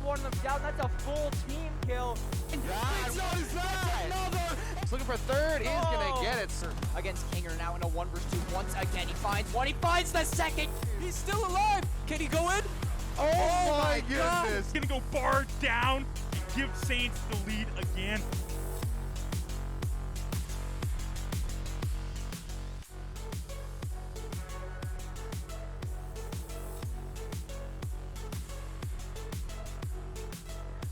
one of them down. That's a full team kill. He's looking for third. He's gonna get it. Against Kinger now in a 1v2 once again. He finds one. He finds the second. He's still alive. Can he go in? Oh my God. goodness. Gonna go bar down and give Saints the lead again.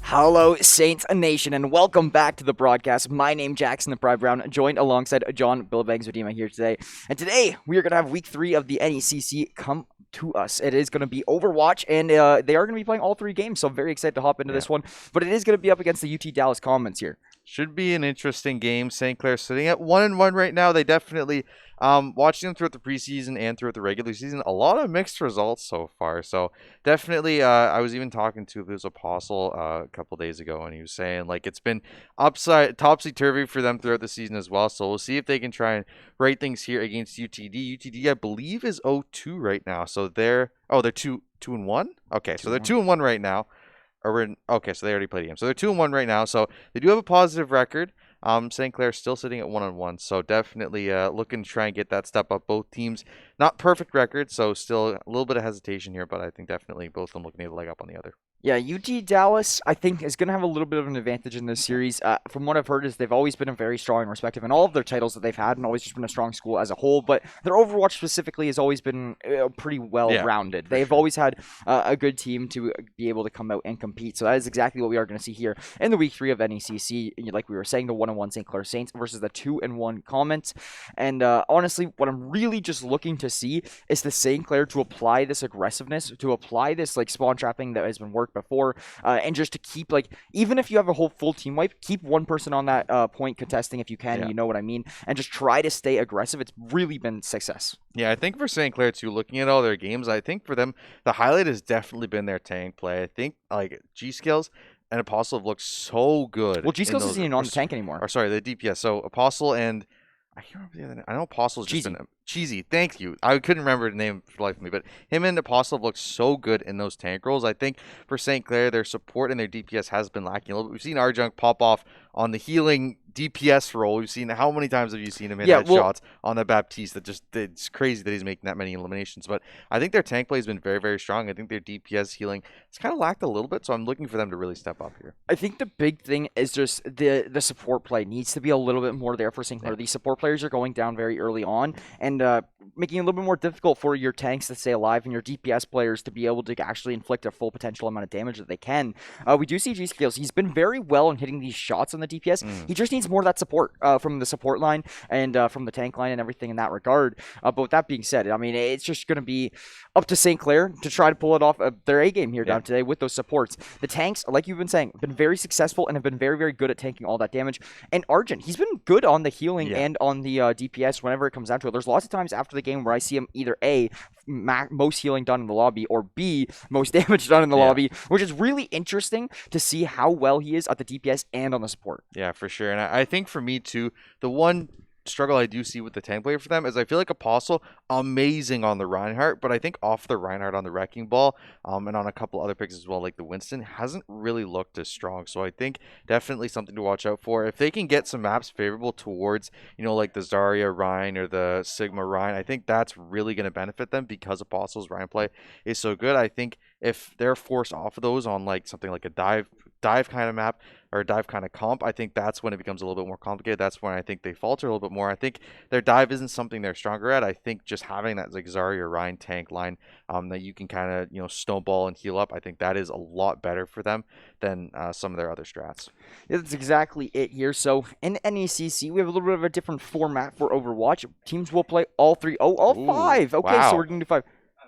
Hello, Saints Nation, and welcome back to the broadcast. My name Jackson the Pride Brown, joined alongside John Billbangs Udima here today. And today, we are going to have week 3 of the NECC come to us. It is going to be Overwatch, and they are going to be playing all 3 games, so I'm very excited to hop into this one. But it is going to be up against the UT Dallas Commons here. Should be an interesting game. St. Clair sitting at 1-1 right now. They definitely, watching them throughout the preseason and throughout the regular season, a lot of mixed results so far. So definitely, I was even talking to this Apostle a couple days ago, and he was saying like it's been topsy-turvy for them throughout the season as well. So we'll see if they can try and right things here against UTD. UTD, I believe, is 0-2 right now. So they're 2-1. Okay, so they're 2-1 right now. Okay, so they already played a game. So they're 2-1 right now. So they do have a positive record. St. Clair still sitting at 1-1. So definitely looking to try and get that step up. Both teams, not perfect record, so still a little bit of hesitation here, but I think definitely both of them looking to leg up on the other. Yeah, UT Dallas, I think, is going to have a little bit of an advantage in this series. From what I've heard is they've always been a very strong and respective in all of their titles that they've had and always just been a strong school as a whole. But their Overwatch specifically has always been pretty well-rounded. They've always had a good team to be able to come out and compete. So that is exactly what we are going to see here in the week 3 of NECC. Like we were saying, the 1-1 St. Clair Saints versus the 2-1 Commons. And honestly, what I'm really just looking to see is the St. Clair to apply this aggressiveness, to apply this like spawn trapping that has been worked before, and just to keep, like, even if you have a whole full team wipe, keep one person on that point contesting if you can, you know what I mean, and just try to stay aggressive. It's really been success. Yeah, I think for St. Clair too, looking at all their games, I think for them, the highlight has definitely been their tank play. I think like G-Skills and Apostle have looked so good. Well, G-Skills isn't even on the tank anymore. Or sorry, the DPS. So Apostle and I can't remember the other name. I know Apostle's just been Cheesy. Thank you. I couldn't remember the name for the life of me, but him and Apostle have looked so good in those tank roles. I think for St. Clair, their support and their DPS has been lacking a little bit. We've seen Arjunk pop off on the healing DPS role. We've seen how many times have you seen him hit headshots on the Baptiste? It's crazy that he's making that many eliminations. But I think their tank play has been very, very strong. I think their DPS healing has kind of lacked a little bit, so I'm looking for them to really step up here. I think the big thing is just the support play needs to be a little bit more there for St. Clair. These support players are going down very early on and making it a little bit more difficult for your tanks to stay alive and your DPS players to be able to actually inflict a full potential amount of damage that they can. We do see G-Skills. He's been very well in hitting these shots on the DPS. He just needs more of that support from the support line and from the tank line and everything in that regard. But with that being said, I mean, it's just going to be up to St. Clair to try to pull it off their A game here down today with those supports. The tanks, like you've been saying, have been very successful and have been very, very good at tanking all that damage. And Argent, he's been good on the healing and on the DPS whenever it comes down to it. There's lots of times after the game where I see him either A, most healing done in the lobby, or B, most damage done in the lobby, which is really interesting to see how well he is at the DPS and on the support. Yeah, for sure. And I think for me too, the one struggle I do see with the tank player for them is I feel like Apostle, amazing on the Reinhardt, but I think off the Reinhardt on the Wrecking Ball and on a couple other picks as well, like the Winston, hasn't really looked as strong. So I think definitely something to watch out for. If they can get some maps favorable towards, you know, like the Zarya Rhine or the Sigma Rhine, I think that's really going to benefit them because Apostle's Rhine play is so good. I think if they're forced off of those on like something like a dive kind of map or a dive kind of comp, I think that's when it becomes a little bit more complicated. That's when I think they falter a little bit more. I think their dive isn't something they're stronger at. I think just having that like Zarya Rhine tank line that you can kind of, you know, snowball and heal up, I think that is a lot better for them than some of their other strats. Yeah, that's exactly it here. So in NECC, we have a little bit of a different format for Overwatch. Teams will play all 5. Okay, wow. So we're going to do 5.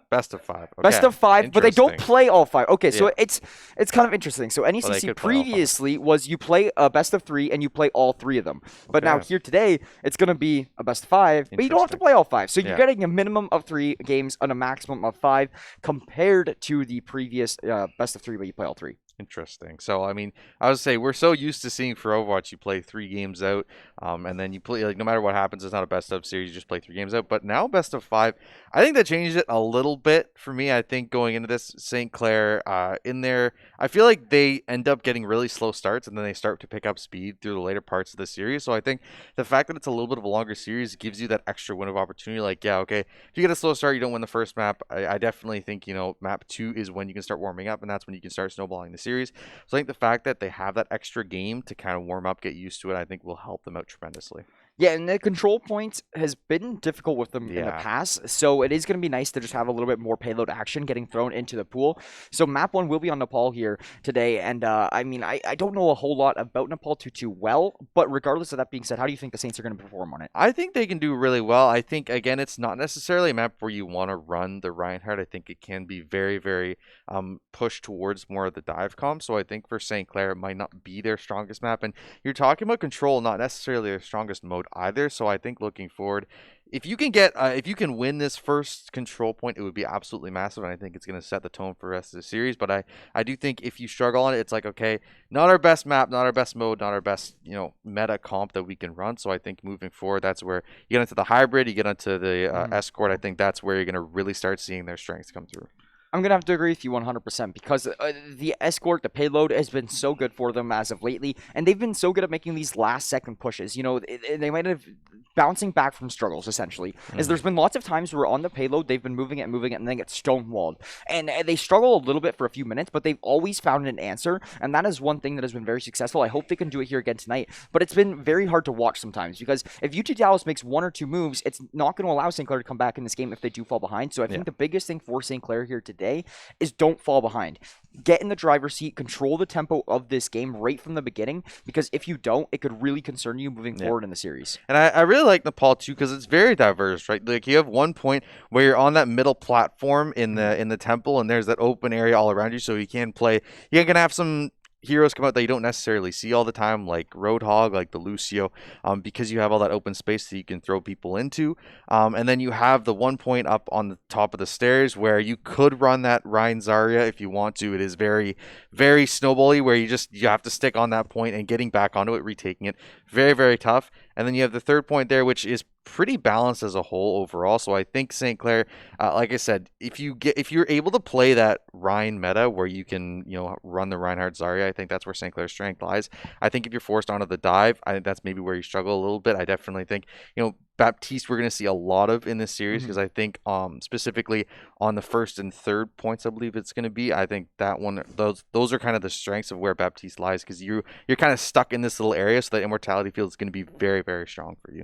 Best of 5. Okay. Best of 5, but they don't play all 5. Okay, so it's kind of interesting. So NECC previously was you play a best of 3 and you play all 3 of them. But now here today, it's going to be a best of 5, but you don't have to play all 5. So you're getting a minimum of 3 games and a maximum of 5 compared to the previous best of 3, but you play all 3. Interesting. So, I mean, I would say we're so used to seeing for Overwatch, you play 3 games out, and then you play, like, no matter what happens, it's not a best of series, you just play 3 games out. But now, best of 5, I think that changed it a little bit for me. I think going into this, St. Clair, in there, I feel like they end up getting really slow starts, and then they start to pick up speed through the later parts of the series. So, I think the fact that it's a little bit of a longer series gives you that extra win of opportunity. Like, yeah, okay, if you get a slow start, you don't win the first map. I definitely think, map 2 is when you can start warming up, and that's when you can start snowballing the series. So I think the fact that they have that extra game to kind of warm up, get used to it, I think will help them out tremendously. Yeah, and the control point has been difficult with them in the Yeah. past, so it is going to be nice to just have a little bit more payload action getting thrown into the pool. So map 1 will be on Nepal here today, and I mean, I don't know a whole lot about Nepal too well, but regardless of that being said, how do you think the Saints are going to perform on it? I think they can do really well. I think, again, it's not necessarily a map where you want to run the Reinhardt. I think it can be very, very pushed towards more of the dive comp. So I think for St. Clair, it might not be their strongest map. And you're talking about control, not necessarily their strongest mode either. So I think looking forward, if you can win this first control point, it would be absolutely massive, and I think it's going to set the tone for the rest of the series. But I do think if you struggle on it, it's like, okay, not our best map, not our best mode, not our best meta comp that we can run. So I think moving forward, that's where you get into the hybrid, you get into the escort. I think that's where you're going to really start seeing their strengths come through. I'm going to have to agree with you 100% because the escort, the payload has been so good for them as of lately, and they've been so good at making these last-second pushes. They might have bouncing back from struggles, essentially. As there's been lots of times where on the payload, they've been moving it, and then get stonewalled. And they struggle a little bit for a few minutes, but they've always found an answer, and that is one thing that has been very successful. I hope they can do it here again tonight, but it's been very hard to watch sometimes because if UT Dallas makes 1 or 2 moves, it's not going to allow St. Clair to come back in this game if they do fall behind. So I think the biggest thing for St. Clair here today is don't fall behind. Get in the driver's seat, control the tempo of this game right from the beginning, because if you don't, it could really concern you moving forward in the series. And I really like Nepal too because it's very diverse, right? Like you have one point where you're on that middle platform in the temple, and there's that open area all around you, so you can play. You're gonna have some heroes come out that you don't necessarily see all the time, like Roadhog, like the Lucio, because you have all that open space that you can throw people into. And then you have the one point up on the top of the stairs where you could run that Ryan Zarya if you want to. It is very, very snowbally where you have to stick on that point, and getting back onto it, retaking it, very, very tough. And then you have the third point there, which is pretty balanced as a whole overall. So I think St. Clair, like I said, if you're able to play that Ryan meta where you can run the Reinhardt Zarya, I think that's where St. Clair's strength lies. I think if you're forced onto the dive, I think that's maybe where you struggle a little bit. I definitely think Baptiste we're going to see a lot of in this series because I think specifically on the first and third points, I believe it's going to be. I think that one, those are kind of the strengths of where Baptiste lies, because you're kind of stuck in this little area, so that immortality field is going to be very, very strong for you.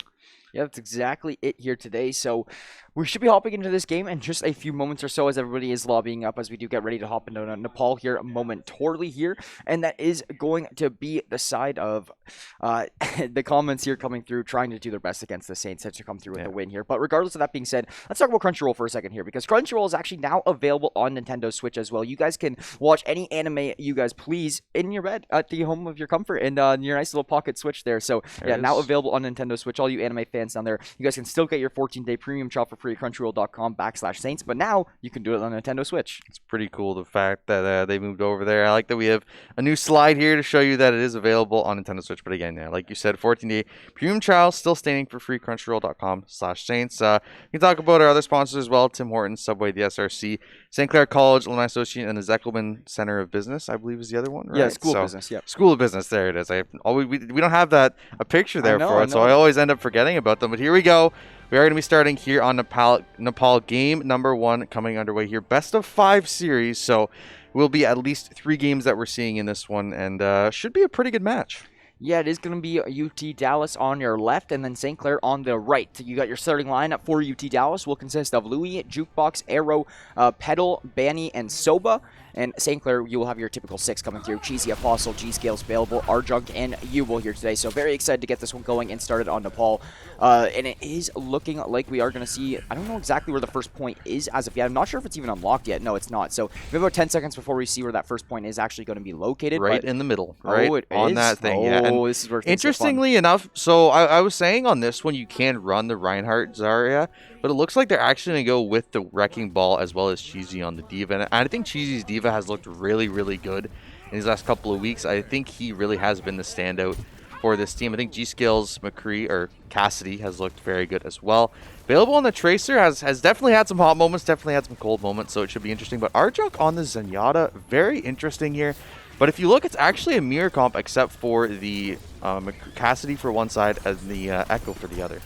Yeah, that's exactly it here today. So we should be hopping into this game in just a few moments or so as everybody is lobbying up as we do get ready to hop into Nepal here momentarily here. And that is going to be the side of the comments here coming through, trying to do their best against the Saints to come through with the win here. But regardless of that being said, let's talk about Crunchyroll for a second here, because Crunchyroll is actually now available on Nintendo Switch as well. You guys can watch any anime you guys please in your bed at the home of your comfort and your nice little pocket Switch there. So yeah, now available on Nintendo Switch. All you anime fans down there, you guys can still get your 14-day premium trial for free at crunchyroll.com/Saints, but now you can do it on Nintendo Switch. It's pretty cool, the fact that they moved over there. I like that we have a new slide here to show you that it is available on Nintendo Switch. But again, like you said, 14-day premium trial still standing for free, crunchyroll.com/Saints. You can talk about our other sponsors as well: Tim Hortons, Subway, the SRC, St. Clair College, Alumni Association, and the Zeckelman Center of Business, I believe is the other one, right? Yeah, School of Business, yeah. School of Business, there it is. We don't have a picture there for it, so I always end up forgetting about them. But here we go. We are going to be starting here on Nepal game number 1 coming underway here. Best of 5 series, so will be at least 3 games that we're seeing in this one, and should be a pretty good match. Yeah, it is going to be UT Dallas on your left and then St. Clair on the right. You got your starting lineup for UT Dallas will consist of Louis, Jukebox, Arrow, Pedal, Banny, and Soba. And St. Clair, you will have your typical 6 coming through: Cheesy, Apostle, G-Scales, Balable, Arjunk, and Ubel here today. So very excited to get this one going and started on Nepal. And it is looking like we are going to see, I don't know exactly where the first point is as of yet. I'm not sure if it's even unlocked yet. No, it's not. So we have about 10 seconds before we see where that first point is actually going to be located. Right in the middle, right? Oh, it on is? that thing, yeah. And this is where interestingly enough, so I was saying on this one, you can run the Reinhardt Zarya, but it looks like they're actually going to go with the Wrecking Ball as well as Cheesy on the Diva. And I think Cheesy's Diva has looked really, really good in these last couple of weeks. I think he really has been the standout for this team. I think G-Skills, McCree, or Cassidy has looked very good as well. Available on the Tracer has definitely had some hot moments, definitely had some cold moments, so it should be interesting. But Arjunk on the Zenyatta, very interesting here. But if you look, it's actually a mirror comp except for the Cassidy for one side and the Echo for the other.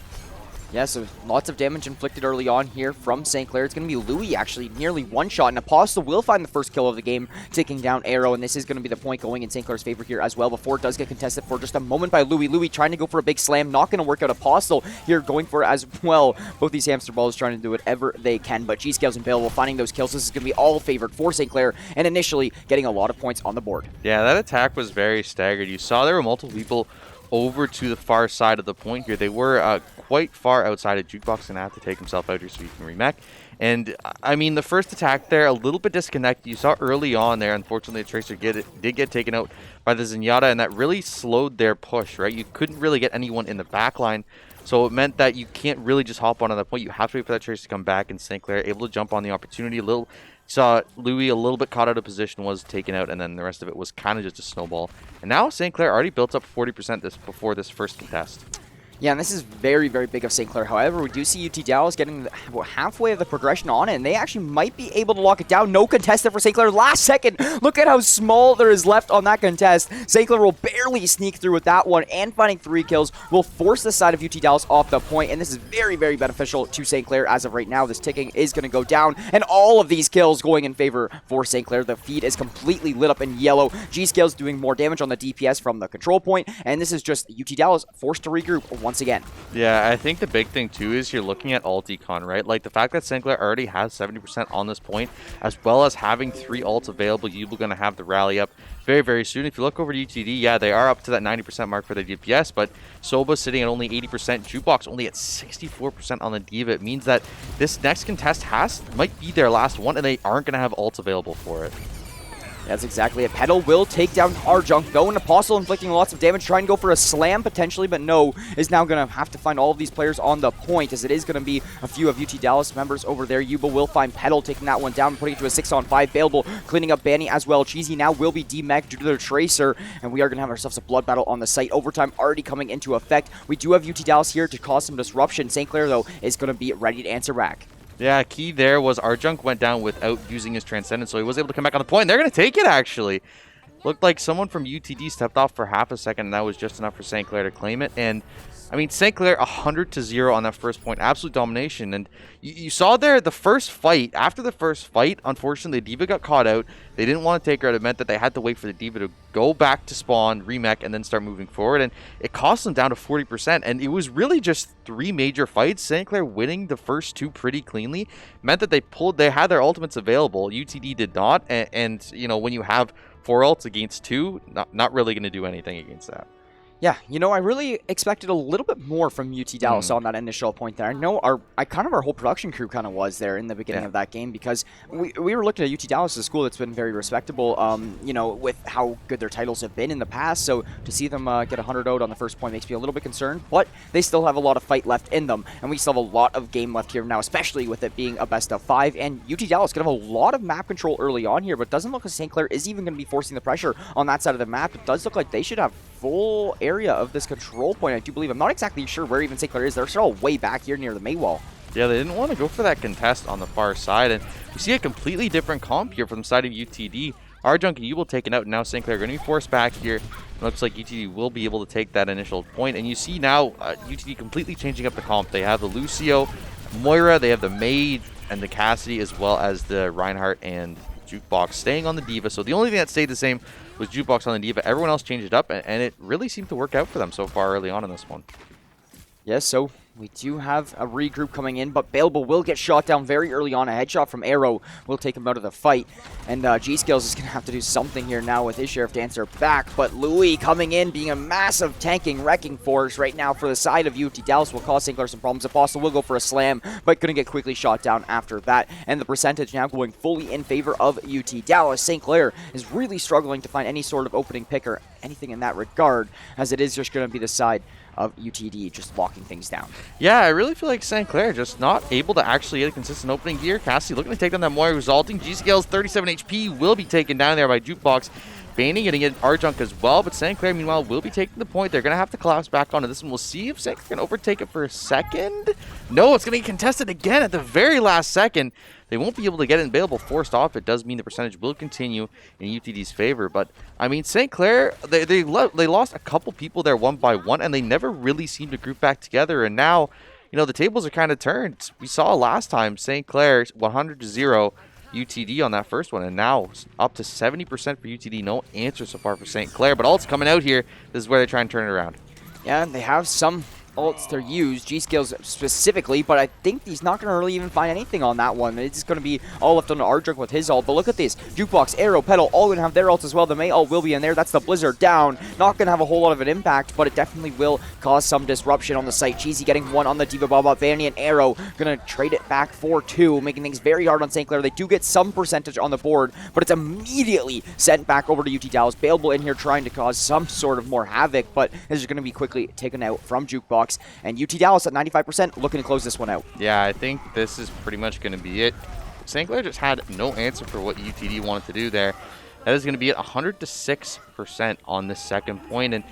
Yeah, so lots of damage inflicted early on here from St. Clair. It's going to be Louis actually nearly one shot, and Apostle will find the first kill of the game, taking down Arrow, and this is going to be the point going in St. Clair's favor here as well before it does get contested for just a moment by Louis. Louis trying to go for a big slam, not going to work out. Apostle here going for it as well. Both these hamster balls trying to do whatever they can, but G-Scales and Available finding those kills. This is going to be all favored for St. Clair, and initially getting a lot of points on the board. Yeah, that attack was very staggered. You saw there were multiple people over to the far side of the point here. They were quite far outside of Jukebox, going to have to take himself out here so he can remech. And, I mean, the first attack there, a little bit disconnected. You saw early on there, unfortunately, the Tracer did get taken out by the Zenyatta, and that really slowed their push, right? You couldn't really get anyone in the back line, so it meant that you can't really just hop on that point. You have to wait for that Tracer to come back, and St. Clair able to jump on the opportunity a little. Saw Louis a little bit caught out of position, was taken out, and then the rest of it was kind of just a snowball. And now St. Clair already built up 40% before this first contest. Yeah, and this is very, very big of St. Clair. However, we do see UT Dallas getting halfway of the progression on it, and they actually might be able to lock it down. No contested for St. Clair. Last second, look at how small there is left on that contest. St. Clair will barely sneak through with that one, and finding 3 kills will force the side of UT Dallas off the point, and this is very, very beneficial to St. Clair as of right now. This ticking is going to go down, and all of these kills going in favor for St. Clair. The feed is completely lit up in yellow. G-Scales doing more damage on the DPS from the control point, and this is just UT Dallas forced to regroup once again. Yeah, I think the big thing too is you're looking at ult econ, right? Like the fact that St. Clair already has 70% on this point, as well as having 3 ults available, you're going to have the rally up very, very soon. If you look over to UTD, yeah, they are up to that 90% mark for the DPS, but Soba sitting at only 80%, Jukebox only at 64% on the D.Va. It means that this next contest might be their last one, and they aren't going to have ults available for it. That's exactly it. Petal will take down Arjunk, though, and Apostle inflicting lots of damage, trying to go for a slam potentially, but no, is now going to have to find all of these players on the point, as it is going to be a few of UT Dallas members over there. Yuba will find Petal taking that one down, putting it to a 6-on-5. Bailable cleaning up Banny as well. Cheesy now will be demech due to their Tracer, and we are going to have ourselves a blood battle on the site. Overtime already coming into effect. We do have UT Dallas here to cause some disruption. St. Clair, though, is going to be ready to answer back. Yeah, key there was Arjunk went down without using his Transcendence, so he was able to come back on the point. They're going to take it, actually. Looked like someone from UTD stepped off for half a second, and that was just enough for St. Clair to claim it. And, I mean, St. Clair 100-0 on that first point. Absolute domination. And you saw there the first fight. After the first fight, unfortunately, the D.Va got caught out. They didn't want to take her out. It meant that they had to wait for the D.Va to go back to spawn, remech, and then start moving forward. And it cost them down to 40%. And it was really just 3 major fights. St. Clair winning the first 2 pretty cleanly meant that they had their ultimates available. UTD did not. And you know, when you have 4 ults against 2, not really going to do anything against that. Yeah, you know, I really expected a little bit more from UT Dallas on that initial point there. I know our whole production crew kind of was there in the beginning of that game, because we were looking at UT Dallas as a school that's been very respectable, you know, with how good their titles have been in the past. So to see them get 100 out on the first point makes me a little bit concerned, but they still have a lot of fight left in them, and we still have a lot of game left here now, especially with it being a best of 5. And UT Dallas could have a lot of map control early on here, but doesn't look like St. Clair is even going to be forcing the pressure on that side of the map. It does look like they should have full area of this control point, I do believe. I'm not exactly sure where even St. Clair is. They're still way back here near the Maywall. Yeah, they didn't want to go for that contest on the far side, and we see a completely different comp here from the side of UTD. Arjunk and Yubel taken out, and now St. Clair are going to be forced back here. It looks like UTD will be able to take that initial point, and you see now UTD completely changing up the comp. They have the Lucio, Moira, they have the Maid, and the Cassidy, as well as the Reinhardt and Jukebox staying on the D.Va. So the only thing that stayed the same was Jukebox on the D.Va. Everyone else changed it up, and it really seemed to work out for them so far early on in this one. Yes, so we do have a regroup coming in, but Bailable will get shot down very early on. A headshot from Arrow will take him out of the fight. And G-Skills is going to have to do something here now with his Sheriff to answer back. But Louis coming in, being a massive tanking, wrecking force right now for the side of UT Dallas, will cause St. Clair some problems. Apostle will go for a slam, but going to get quickly shot down after that. And the percentage now going fully in favor of UT Dallas. St. Clair is really struggling to find any sort of opening pick or anything in that regard, as it is just going to be the side of UTD just locking things down. Yeah, I really feel like St. Clair just not able to actually get a consistent opening here. Cassidy looking to take down that Moira, resulting G-Scales 37 HP will be taken down there by Jukebox. Banning getting an R-Junk as well, but St. Clair, meanwhile, will be taking the point. They're going to have to collapse back onto this one. We'll see if St. Clair can overtake it for a second. No, it's going to get contested again at the very last second. They won't be able to get it, and Bayable forced off. It does mean the percentage will continue in UTD's favor. But, I mean, St. Clair, they lost a couple people there one by one, and they never really seemed to group back together. And now, you know, the tables are kind of turned. We saw last time St. Clair 100-0 UTD on that first one, and now up to 70% for UTD. No answer so far for St. Clair, but ult's coming out here. This is where they try and turn it around. Yeah, they have some ults to use, G-Skills specifically, but I think he's not going to really even find anything on that one. It's going to be all left on the R-Junk with his ult, but look at this. Jukebox, Arrow, Petal, all going to have their ults as well. The Mei ult will be in there. That's the Blizzard down. Not going to have a whole lot of an impact, but it definitely will cause some disruption on the site. Cheesy getting one on the D.Va Bomb, Vanny and Arrow going to trade it back for 2, making things very hard on St. Clair. They do get some percentage on the board, but it's immediately sent back over to UT Dallas. Bayable in here trying to cause some sort of more havoc, but this is going to be quickly taken out from Jukebox, and UT Dallas at 95% looking to close this one out. Yeah, I think this is pretty much going to be it. St. Clair just had no answer for what UTD wanted to do there. That is going to be at 106% on the second point. And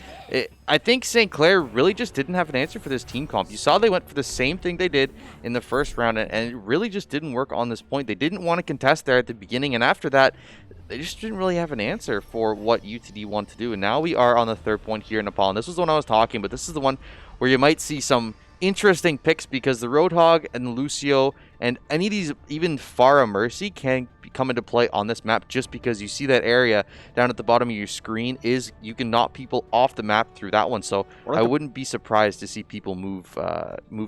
I think St. Clair really just didn't have an answer for this team comp. You saw they went for the same thing they did in the first round, and it really just didn't work on this point. They didn't want to contest there at the beginning, and after that, they just didn't really have an answer for what UTD wanted to do. And now we are on the third point here in Nepal. And this was the one I was talking, but this is the one where you might see some interesting picks, because the Roadhog and the Lucio and any of these, even Pharah Mercy, can come into play on this map, just because you see that area down at the bottom of your screen is you can knock people off the map through that one. So I wouldn't be surprised to see people move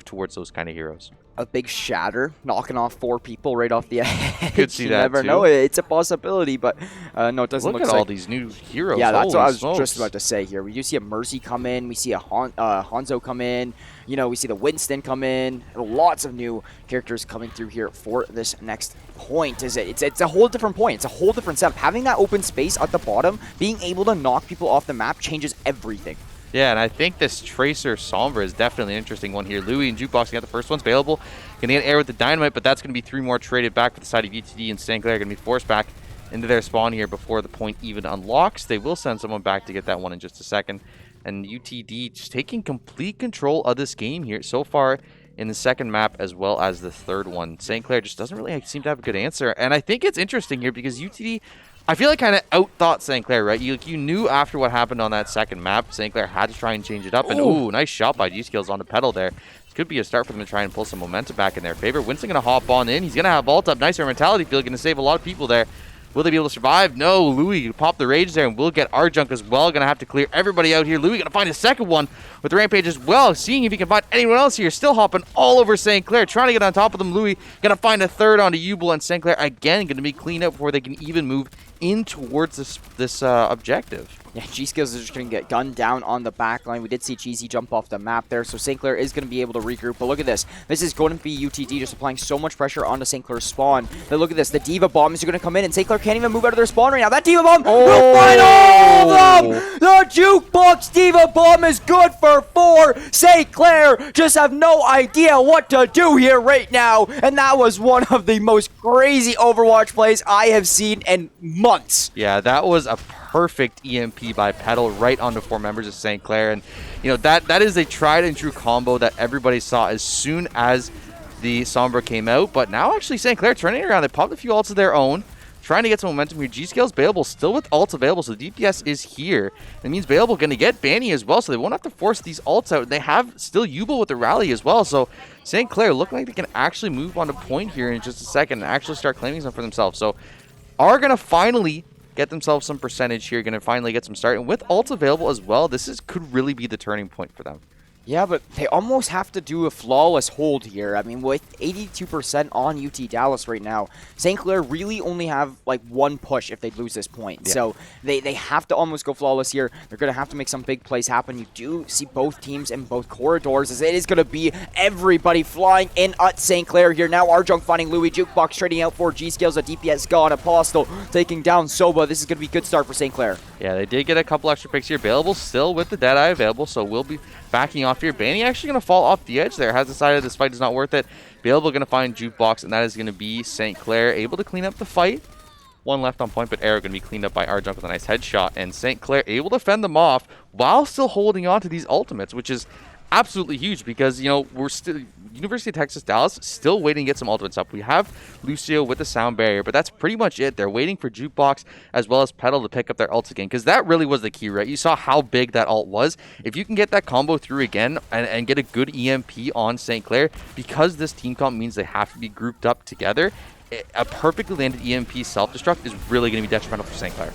towards those kind of heroes. A big shatter, knocking off 4 people right off the edge. Could see you that never too. know. It's a possibility, but no, it doesn't Look look at like all these new heroes. Yeah, that's what I was Holy just smokes. about to say here. We do see a Mercy come in. We see a Hanzo come in. You know, we see the Winston come in. Lots of new characters coming through here for this next point. It's a whole different point. It's a whole different setup. Having that open space at the bottom, being able to knock people off the map changes everything. Yeah, and I think this Tracer Sombra is definitely an interesting one here. Louis and Jukebox got the first one's available. Going to get air with the Dynamite, but that's going to be 3 more traded back for the side of UTD, and St. Clair going to be forced back into their spawn here before the point even unlocks. They will send someone back to get that one in just a second. And UTD just taking complete control of this game here so far in the second map as well as the third one. St. Clair just doesn't really seem to have a good answer. And I think it's interesting here because UTD, I feel like, kind of out-thought St. Clair, right? You knew after what happened on that second map, St. Clair had to try and change it up. And, ooh, nice shot by G-Skills on the pedal there. This could be a start for them to try and pull some momentum back in their favor. Winston going to hop on in. He's going to have ult up. Nice mentality field. Going to save a lot of people there. Will they be able to survive? No. Louis pop the rage there, and we'll get R-Junk as well. Going to have to clear everybody out here. Louis going to find a second one with the Rampage as well. Seeing if he can find anyone else here. Still hopping all over St. Clair. Trying to get on top of them. Louis going to find a third onto Ubel, and St. Clair again going to be cleaned up before they can even move in towards this objective. Yeah, G-Skills is just going to get gunned down on the back line. We did see Cheesy jump off the map there, so St. Clair is going to be able to regroup. But look at this. This is going to be UTD just applying so much pressure onto St. Clair's spawn. But look at this. The D.Va Bomb is going to come in, and St. Clair can't even move out of their spawn right now. That D.Va Bomb will find all of them! The Jukebox D.Va Bomb is good for 4. St. Clair just have no idea what to do here right now. And that was one of the most crazy Overwatch plays I have seen in months. Yeah, that was a perfect EMP by Petal right onto 4 members of St. Clair. And, you know, that is a tried and true combo that everybody saw as soon as the Sombra came out. But now actually St. Clair turning around. They popped a few ults of their own, trying to get some momentum here. G-Scale's Bayable still with ults available, so the DPS is here. That means Bayable going to get Banny as well, so they won't have to force these ults out. They have still Ubel with the rally as well, so St. Clair looking like they can actually move on to point here in just a second and actually start claiming some for themselves. So are going to finally get themselves some percentage here, going to finally get some start. And with ults available as well, this could really be the turning point for them. Yeah, but they almost have to do a flawless hold here. I mean, with 82% on UT Dallas right now, St. Clair really only have like 1 push if they lose this point. Yeah. So they have to almost go flawless here. They're going to have to make some big plays happen. You do see both teams in both corridors, as it is going to be everybody flying in at St. Clair here. Now R-Junk finding Louis, Jukebox trading out for G-Skills, a DPS gone, Apostle taking down Soba. This is going to be a good start for St. Clair. Yeah, they did get a couple extra picks here available, still with the Deadeye available, so we'll be backing off here. Banny actually going to fall off the edge there, has decided this fight is not worth it. Bayable going to find Jukebox, and that is going to be St. Clair able to clean up the fight. One left on point, but Arrow going to be cleaned up by Arjunk with a nice headshot, and St. Clair able to fend them off while still holding on to these ultimates, which is absolutely huge because, you know, we're still University of Texas Dallas still waiting to get some ultimates up. We have Lucio with the sound barrier, but that's pretty much it. They're waiting for Jukebox as well as Petal to pick up their ults again, because that really was the key, right? You saw how big that ult was. If you can get that combo through again and get a good EMP on St. Clair, because this team comp means they have to be grouped up together, a perfectly landed EMP self-destruct is really going to be detrimental for St. Clair.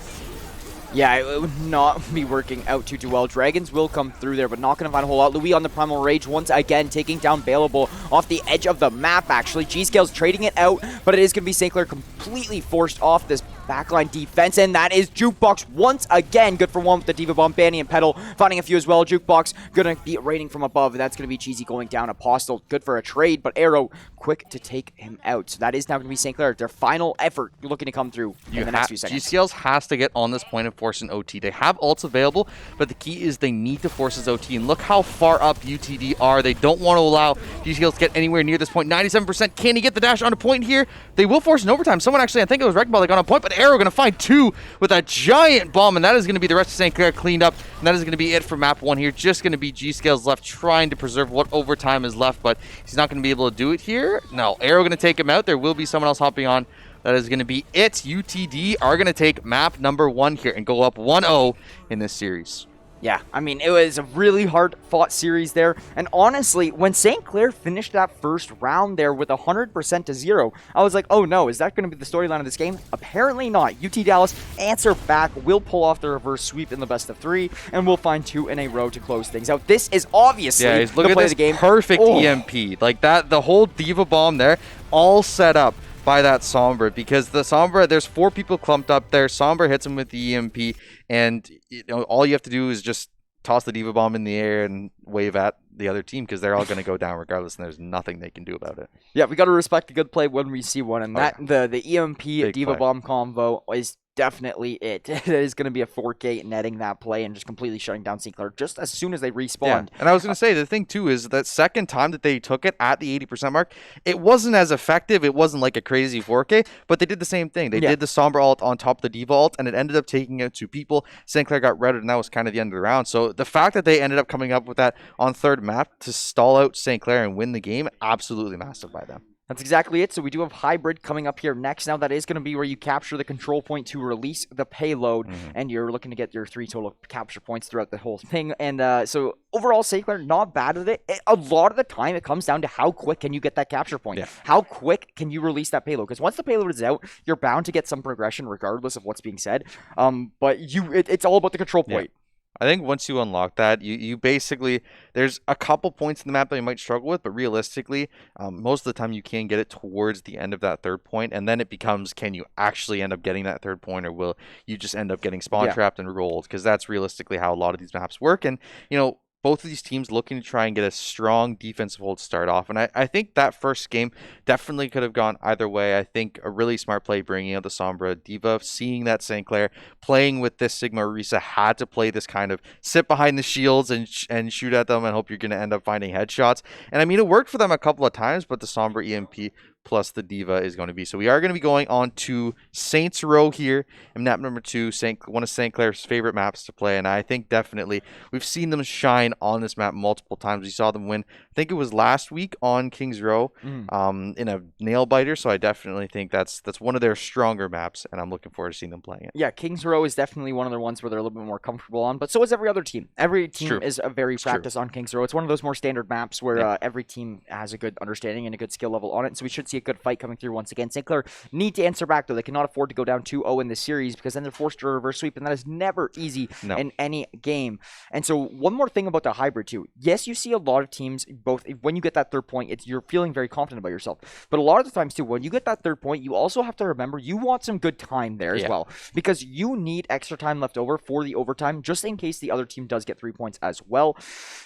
Yeah, it would not be working out too well. Dragons will come through there, but not going to find a whole lot. Louis on the Primal Rage once again, taking down Bailable off the edge of the map, actually. G-Scale's trading it out, but it is going to be St. Clair completely forced off this backline defense, and that is Jukebox once again. Good for one with the Diva Bomb. Banny and Petal finding a few as well. Jukebox going to be raining from above. That's going to be Cheesy going down. Apostle, good for a trade, but Arrow quick to take him out. So that is now going to be St. Clair, their final effort looking to come through in the next few seconds. G-Scales has to get on this point and force an OT. They have ults available, but the key is they need to force his OT, and look how far up UTD are. They don't want to allow G-Scales to get anywhere near this point. 97%. Can he get the dash on a point here? They will force an overtime. Someone actually, I think it was Wrecking Ball, they got on point, but Arrow going to find two with a giant bomb, and that is going to be the rest of St. Clair cleaned up, and that is going to be it for map 1 here. Just going to be G-Scales left trying to preserve what overtime is left, but he's not going to be able to do it here. No, Arrow going to take him out. There will be someone else hopping on. That is going to be it. UTD are going to take map number 1 here and go up 1-0 in this series. Yeah, I mean, it was a really hard-fought series there. And honestly, when St. Clair finished that first round there with 100% to 0, I was like, oh no, is that going to be the storyline of this game? Apparently not. UT Dallas answer back, will pull off the reverse sweep in the best of 3, and we'll find 2 in a row to close things out. This is obviously the play of the game. Perfect EMP. Like that, the whole Diva Bomb there, all set up by that Sombra, because the Sombra, there's 4 people clumped up there. Sombra hits him with the EMP, and you know, all you have to do is just toss the Diva Bomb in the air and wave at the other team, because they're all going to go down regardless, and there's nothing they can do about it. Yeah, we got to respect a good play when we see one, and the EMP Big Diva play. Bomb combo is definitely it. It is going to be a 4K netting that play and just completely shutting down St. Clair just as soon as they respawned. Yeah. And I was going to say, the thing too is that second time that they took it at the 80% mark, it wasn't as effective. It wasn't like a crazy 4K, but they did the same thing. They did the Sombra ult on top of the Diva ult, and it ended up taking out 2 people. St. Clair got redded, and that was kind of the end of the round. So the fact that they ended up coming up with that on third map to stall out St. Clair and win the game, absolutely massive by them. That's exactly it. So we do have Hybrid coming up here next. Now that is going to be where you capture the control point to release the payload, and you're looking to get your 3 total capture points throughout the whole thing. And so overall, St. Clair not bad at it. A lot of the time, it comes down to how quick can you get that capture point. Yeah. How quick can you release that payload? Because once the payload is out, you're bound to get some progression regardless of what's being said. But it's all about the control point. I think once you unlock that, you basically, there's a couple points in the map that you might struggle with, but realistically, most of the time you can get it towards the end of that third point, and then it becomes, can you actually end up getting that third point, or will you just end up getting spawn trapped and rolled? Because that's realistically how a lot of these maps work. And, you know, both of these teams looking to try and get a strong defensive hold to start off. And I think that first game definitely could have gone either way. I think a really smart play bringing out the Sombra Diva, seeing that St. Clair playing with this Sigma Orisa, had to play this kind of sit behind the shields and shoot at them and hope you're going to end up finding headshots. And I mean, it worked for them a couple of times, but the Sombra EMP plus the Diva is going to be. So we are going to be going on to Saints Row here in map number 2, one of St. Clair's favorite maps to play. And I think definitely we've seen them shine on this map multiple times. We saw them win, I think it was last week on Kings Row in a nail biter. So I definitely think that's one of their stronger maps, and I'm looking forward to seeing them playing it. Yeah, Kings Row is definitely one of the ones where they're a little bit more comfortable on, but so is every other team. Every team is a very practiced on Kings Row. It's one of those more standard maps where every team has a good understanding and a good skill level on it. So we should see a good fight coming through once again. St. Clair need to answer back, though. They cannot afford to go down 2-0 in this series, because then they're forced to reverse sweep, and that is never easy in any game. And so one more thing about the Hybrid, too. Yes, you see a lot of teams, both when you get that third point, you're feeling very confident about yourself. But a lot of the times, too, when you get that third point, you also have to remember you want some good time there as well, because you need extra time left over for the overtime, just in case the other team does get 3 points as well.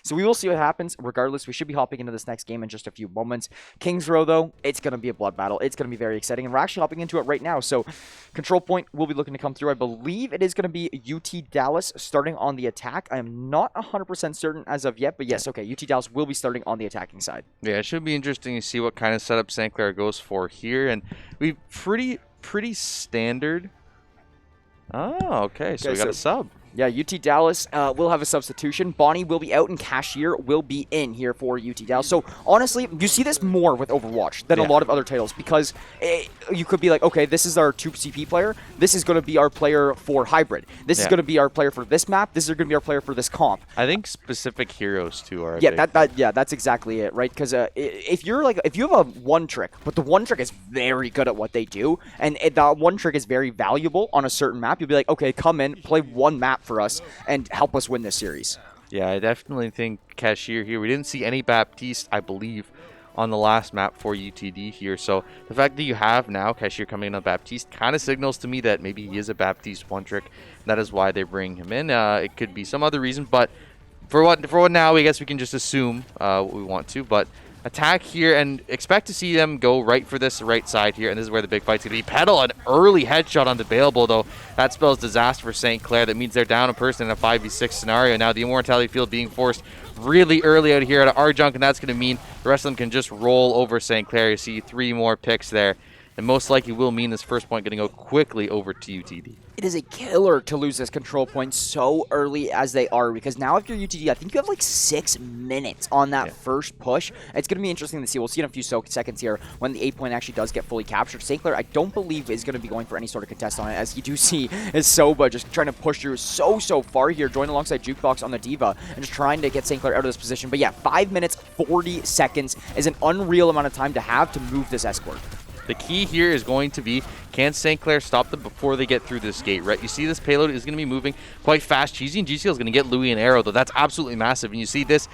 So we will see what happens. Regardless, we should be hopping into this next game in just a few moments. Kings Row, though, it's going to be a blood battle. It's going to be very exciting, and we're actually hopping into it right now. So control point will be looking to come through. I believe it is going to be UT Dallas starting on the attack. I am not 100% certain as of yet, but yes, okay, UT Dallas will be starting on the attacking side. Yeah, it should be interesting to see what kind of setup St. Clair goes for here, and we've pretty pretty standard. Oh, okay. So Okay, we got a so- sub. Yeah, UT Dallas will have a substitution. Bonnie will be out and Cashier will be in here for UT Dallas. So honestly, you see this more with Overwatch than a Yeah. lot of other titles because you could be like, okay, this is our 2 CP player. This is going to be our player for Hybrid. This is Yeah. going to be our player for this map. This is going to be our player for this comp. I think specific heroes too are. a Yeah, big that's exactly it, right? Because if you have a one trick, but the one trick is very good at what they do, and that one trick is very valuable on a certain map, you'll be like, okay, come in, play one map for us, and help us win this series. Yeah, I definitely think Cashier here. We didn't see any Baptiste, I believe, on the last map for UTD here. So the fact that you have now Cashier coming in on Baptiste kind of signals to me that maybe he is a Baptiste one trick. That is why they bring him in. It could be some other reason, but for what now, I guess we can just assume what we want to. But attack here and expect to see them go right for this right side here, and this is where the big fight's going to be. Petal, an early headshot on Debatable, though. That spells disaster for St. Clair. That means they're down a person in a 5v6 scenario. Now the Immortality Field being forced really early out here at Arjunk, and that's going to mean the rest of them can just roll over St. Clair. You see 3 more picks there, and most likely will mean this first point going to go quickly over to UTD. It is a killer to lose this control point so early as they are, because now if you're UTD, I think you have like 6 minutes on that first push. It's going to be interesting to see. We'll see in a few seconds here when the 8 point actually does get fully captured. St. Clair, I don't believe is going to be going for any sort of contest on it, as you do see is Soba just trying to push through so far here, join alongside Jukebox on the Diva, and just trying to get St. Clair out of this position. But yeah, 5 minutes, 40 seconds is an unreal amount of time to have to move this escort. The key here is going to be, can St. Clair stop them before they get through this gate, right? You see this payload is going to be moving quite fast. Cheesy and GCL is going to get Louis an arrow, though. That's absolutely massive. And you see this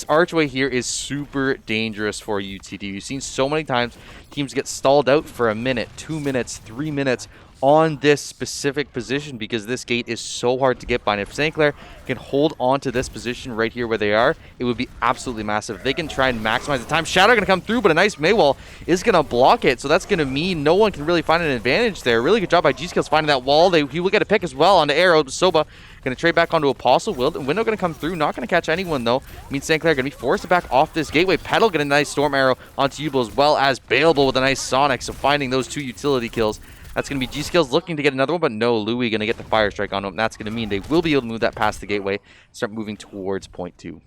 archway here is super dangerous for UTD. You've seen so many times teams get stalled out for a minute, 2 minutes, 3 minutes on this specific position because this gate is so hard to get by. And if St. Clair can hold on to this position right here where they are, it would be absolutely massive. They can try and maximize the time. Shadow going to come through, but a nice Maywall is going to block it. So that's going to mean no one can really find an advantage there. Really good job by G-Skills finding that wall. He will get a pick as well onto Arrow. Soba going to trade back onto Apostle. Window going to come through. Not going to catch anyone, though. Means St. Clair going to be forced to back off this gateway. Petal getting a nice Storm Arrow onto Ubel, as well as Bailable with a nice Sonic. So finding those 2 utility kills. That's going to be G-Skills looking to get another one, but no, Louis going to get the Fire Strike on him. That's going to mean they will be able to move that past the gateway, start moving towards point 2.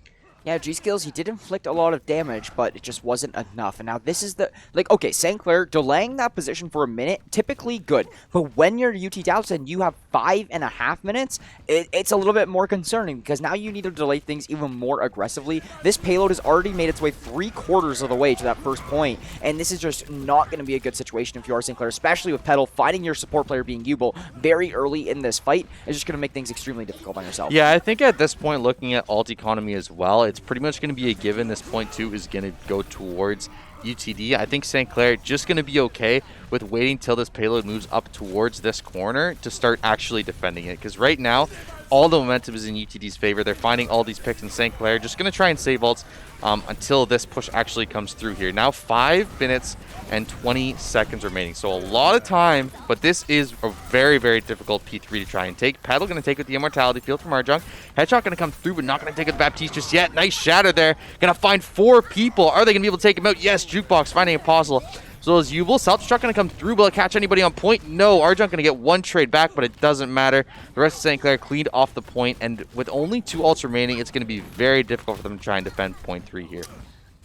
Yeah, G-Skills, he did inflict a lot of damage, but it just wasn't enough. And now this is the, okay, St. Clair, delaying that position for a minute, typically good. But when you're UT Dallas and you have 5.5 minutes, it's a little bit more concerning, because now you need to delay things even more aggressively. This payload has already made its way 3/4 of the way to that first point, and this is just not going to be a good situation if you are St. Clair, especially with Petal finding your support player being Ubel very early in this fight. It's just going to make things extremely difficult on yourself. Yeah, I think at this point, looking at alt economy as well, it's pretty much going to be a given. This point 2 is going to go towards UTD. I think St. Clair just going to be okay with waiting till this payload moves up towards this corner to start actually defending it. Because right now, all the momentum is in UTD's favor. They're finding all these picks in St. Clair. Just going to try and save ults until this push actually comes through here. Now 5 minutes and 20 seconds remaining. So a lot of time, but this is a very difficult P3 to try and take. Petal going to take with the Immortality Field from Arjunk. Headshot going to come through, but not going to take with Baptiste just yet. Nice shatter there. Going to find 4 people. Are they going to be able to take him out? Yes, Jukebox finding Apostle. So is Ubel. Self-destruct going to come through. Will it catch anybody on point? No. Arjunk going to get 1 trade back, but it doesn't matter. The rest of St. Clair cleaned off the point, and with only 2 ults remaining, it's going to be very difficult for them to try and defend point 3 here.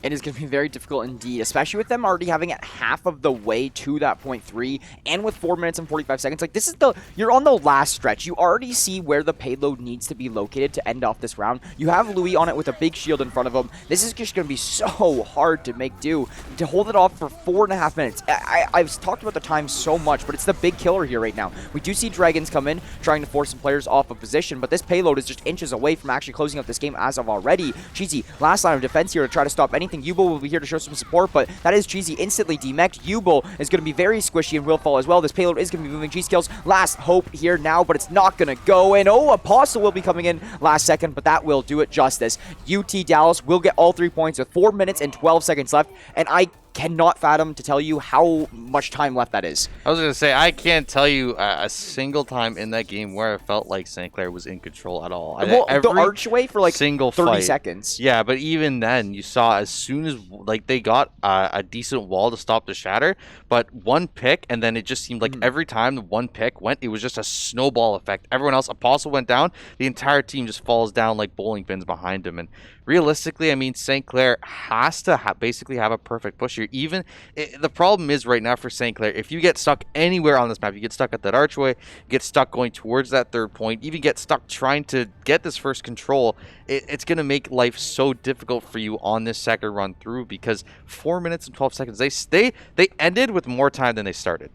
It is going to be very difficult indeed, especially with them already having it half of the way to that point 3, and with 4 minutes and 45 seconds. Like, this is you're on the last stretch. You already see where the payload needs to be located to end off this round. You have Louis on it with a big shield in front of him. This is just going to be so hard to make do, to hold it off for 4.5 minutes. I've talked about the time so much, but it's the big killer here right now. We do see Dragons come in, trying to force some players off of position, but this payload is just inches away from actually closing out this game as of already. Cheesy, last line of defense here to try to stop anything. Ubel will be here to show some support, but that is Cheesy instantly demeched. Ubel is going to be very squishy and will fall as well. This payload is going to be moving. G-Skills, last hope here now, but it's not going to go in. Oh, Apostle will be coming in last second, but that will do it justice. UT Dallas will get all 3 points with 4 minutes and 12 seconds left, and I cannot fathom to tell you how much time left that is. I was going to say, I can't tell you a single time in that game where I felt like St. Clair was in control at all. Well, the Every archway for like single 30 fight. seconds. Yeah, but even then, you saw as soon as like they got a decent wall to stop the shatter, but one pick, and then it just seemed like every time the one pick went, it was just a snowball effect. Everyone else, Apostle went down, the entire team just falls down like bowling pins behind him. And realistically, I mean, St. Clair has to basically have a perfect push here. The problem is right now for St. Clair, if you get stuck anywhere on this map, you get stuck at that archway, get stuck going towards that third point, even get stuck trying to get this first control, it's going to make life so difficult for you on this second run through, because 4 minutes and 12 seconds, they ended with more time than they started.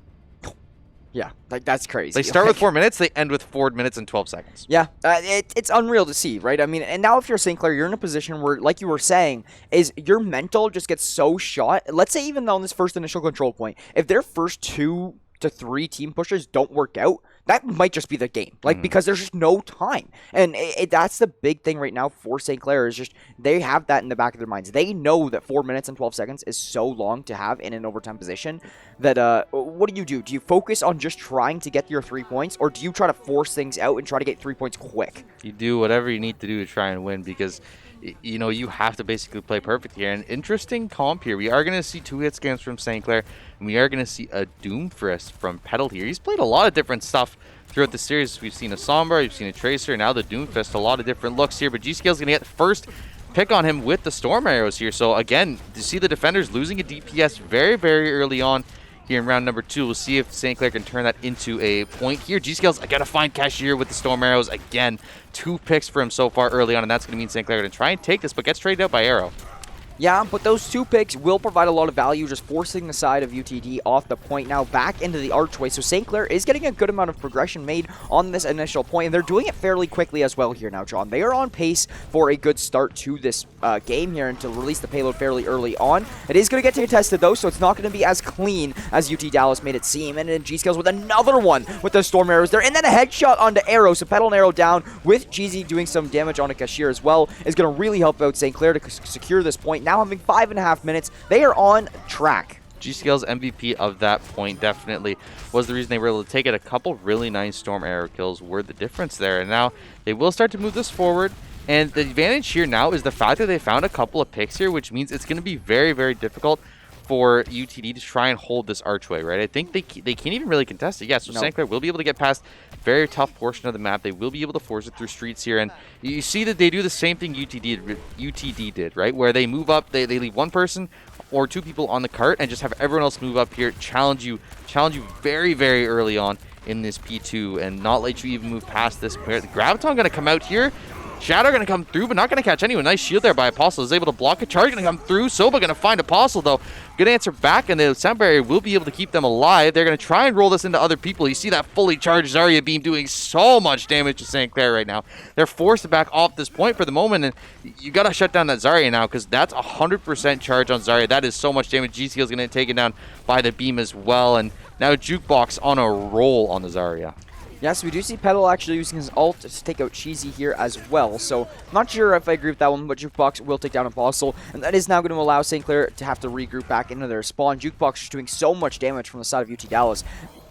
Yeah, like that's crazy. They start with 4 minutes, they end with 4 minutes and 12 seconds. Yeah, it's unreal to see, right? I mean, and now if you're St. Clair, you're in a position where, like you were saying, is your mental just gets so shot. Let's say even on this first initial control point, if their first 2 to 3 team pushes don't work out, that might just be the game. Like, because there's just no time. And that's the big thing right now for St. Clair, is just they have that in the back of their minds. They know that 4 minutes and 12 seconds is so long to have in an overtime position that, what do? Do you focus on just trying to get your 3 points, or do you try to force things out and try to get 3 points quick? You do whatever you need to do to try and win, because you know, you have to basically play perfect here. An interesting comp here. We are going to see 2-hit scans from St. Clair, and we are going to see a Doomfist from Petal here. He's played a lot of different stuff throughout the series. We've seen a Sombra, we've seen a Tracer, now the Doomfist. A lot of different looks here, but G-Scale's going to get the first pick on him with the Storm Arrows here. So again, to see the defenders losing a DPS very, very early on here in round number 2. We'll see if St. Clair can turn that into a point here. G-Scale's got to find Cashier with the Storm Arrows again. 2 picks for him so far early on, and that's going to mean St. Clair going to try and take this, but gets traded out by Arrow. Yeah, but those 2 picks will provide a lot of value, just forcing the side of UTD off the point now back into the archway. So St. Clair is getting a good amount of progression made on this initial point, and they're doing it fairly quickly as well here now, John. They are on pace for a good start to this game here and to release the payload fairly early on. It is going to get contested, though, so it's not going to be as clean as UT Dallas made it seem. And then G-Scales with another one with the Storm Arrows there, and then a headshot onto Arrow. So Petal and Arrow down with GZ doing some damage on a Cashier as well is going to really help out St. Clair to secure this point. Now having 5.5 minutes, they are on track. G-Scale's MVP of that point definitely was the reason they were able to take it. A couple really nice Storm Arrow kills were the difference there. And now they will start to move this forward. And the advantage here now is the fact that they found a couple of picks here, which means it's going to be very, very difficult for UTD to try and hold this archway, right? I think they can't even really contest it. Yeah, so St. Clair will be able to get past very tough portion of the map. They will be able to force it through streets here. And you see that they do the same thing UTD did, right? Where they move up, they leave one person or 2 people on the cart and just have everyone else move up here, challenge you very, very early on in this P2 and not let you even move past this player. The Graviton going to come out here. Shadow going to come through, but not going to catch anyone. Nice shield there by Apostle. Is able to block a charge. Going to come through. Soba going to find Apostle, though. Good answer back, and the sound barrier will be able to keep them alive. They're going to try and roll this into other people. You see that fully charged Zarya beam doing so much damage to St. Clair right now. They're forced to back off this point for the moment, and you got to shut down that Zarya now, because that's 100% charge on Zarya. That is so much damage. G-Scale is going to take it down by the beam as well, and now Jukebox on a roll on the Zarya. Yes, we do see Petal actually using his ult to take out Cheesy here as well. So, not sure if I agree with that one, but Jukebox will take down Apostle. And that is now going to allow St. Clair to have to regroup back into their spawn. Jukebox is doing so much damage from the side of UT Dallas.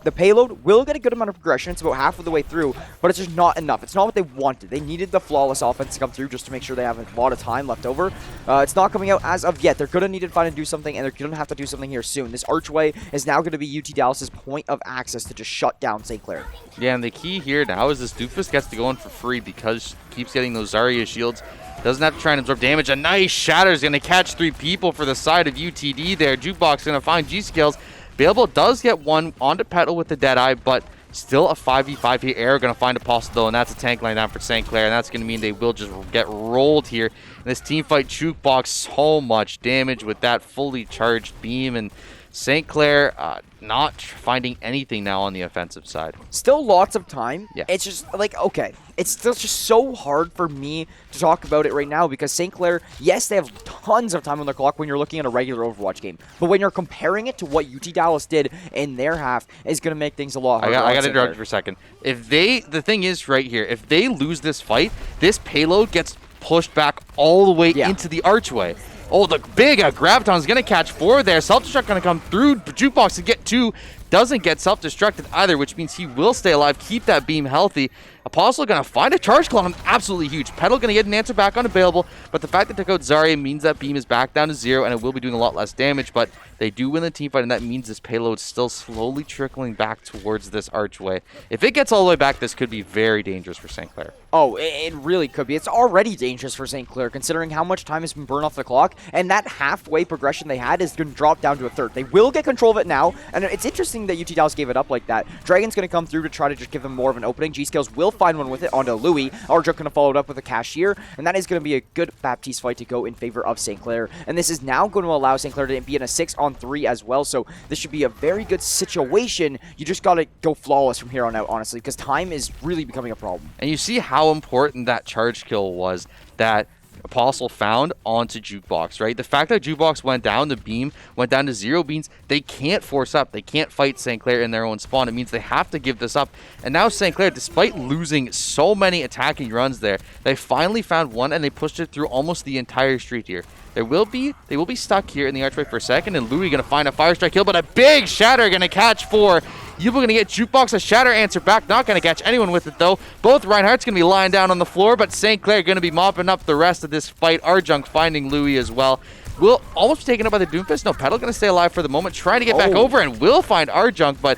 The payload will get a good amount of progression. It's about half of the way through, but it's just not enough. It's not what they wanted. They needed the flawless offense to come through just to make sure they have a lot of time left over. It's not coming out as of yet. They're going to need to find and do something, and they're going to have to do something here soon. This archway is now going to be UT Dallas's point of access to just shut down St. Clair. Yeah, and the key here now is this Doofus gets to go in for free because he keeps getting those Zarya shields. Doesn't have to try and absorb damage. A nice shatter is going to catch 3 people for the side of UTD there. Jukebox going to find G-Scales. Bayable does get one onto Petal with the Deadeye, but still a 5v5 here. Arrow going to find Apostle, though, and that's a tank line down for St. Clair, and that's going to mean they will just get rolled here. In this team fight, Jukebox, so much damage with that fully charged beam, and St. Clair not finding anything now on the offensive side. Still lots of time. Yeah. It's just like, okay, it's still just so hard for me to talk about it right now because St. Clair, yes, they have tons of time on their clock when you're looking at a regular Overwatch game. But when you're comparing it to what UT Dallas did in their half, is going to make things a lot harder. I got to interrupt you for a second. The thing is right here, if they lose this fight, this payload gets pushed back all the way into the archway. Oh, the big Graviton is going to catch 4 there. Self-destruct going to come through. Jukebox to get 2. Doesn't get self-destructed either, which means he will stay alive, keep that beam healthy. Apostle going to find a charge call on him, absolutely huge. Petal going to get an answer back unavailable, but the fact that took out Zarya means that beam is back down to 0, and it will be doing a lot less damage, but they do win the team fight, and that means this payload is still slowly trickling back towards this archway. If it gets all the way back, this could be very dangerous for St. Clair. Oh, it really could be. It's already dangerous for St. Clair, considering how much time has been burned off the clock, and that halfway progression they had is going to drop down to a third. They will get control of it now, and it's interesting that UT Dallas gave it up like that. Dragon's going to come through to try to just give them more of an opening. G-Skills will find one with it onto Louis. Arjuk going to follow it up with a Cashier, and that is going to be a good Baptiste fight to go in favor of St. Clair, and this is now going to allow St. Clair to be in a 6-on-3 as well, so this should be a very good situation. You just got to go flawless from here on out, honestly, because time is really becoming a problem. And you see how important that charge kill was that Apostle found onto Jukebox, right? The fact that Jukebox went down, the beam went down to 0 beams, they can't force up. They can't fight St. Clair in their own spawn. It means they have to give this up. And now St. Clair, despite losing so many attacking runs there, they finally found one and they pushed it through almost the entire street here. They will be stuck here in the archway for a second, and Louis going to find a Fire Strike kill, but a big Shatter going to catch 4. Yuba going to get Jukebox a Shatter answer back. Not going to catch anyone with it, though. Both Reinhardt's going to be lying down on the floor, but St. Clair going to be mopping up the rest of this fight. Arjunk finding Louis as well. Will almost be taken up by the Doomfist. No, Petal going to stay alive for the moment, trying to get back over, and will find Arjunk, but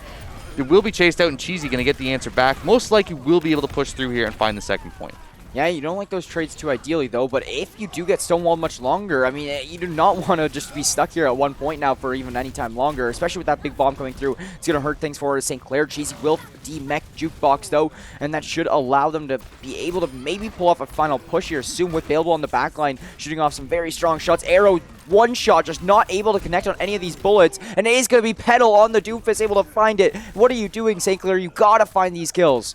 it will be chased out, and Cheesy going to get the answer back. Most likely will be able to push through here and find the second point. Yeah, you don't like those trades too ideally, though, but if you do get stonewalled much longer, I mean, you do not want to just be stuck here at one point now for even any time longer, especially with that big bomb coming through. It's going to hurt things for St. Clair. Cheesy will demech Jukebox, though, and that should allow them to be able to maybe pull off a final push here soon with Baleable on the backline, shooting off some very strong shots. Arrow, one shot, just not able to connect on any of these bullets, and it is going to be Petal on the Doomfist, able to find it. What are you doing, St. Clair? You got to find these kills.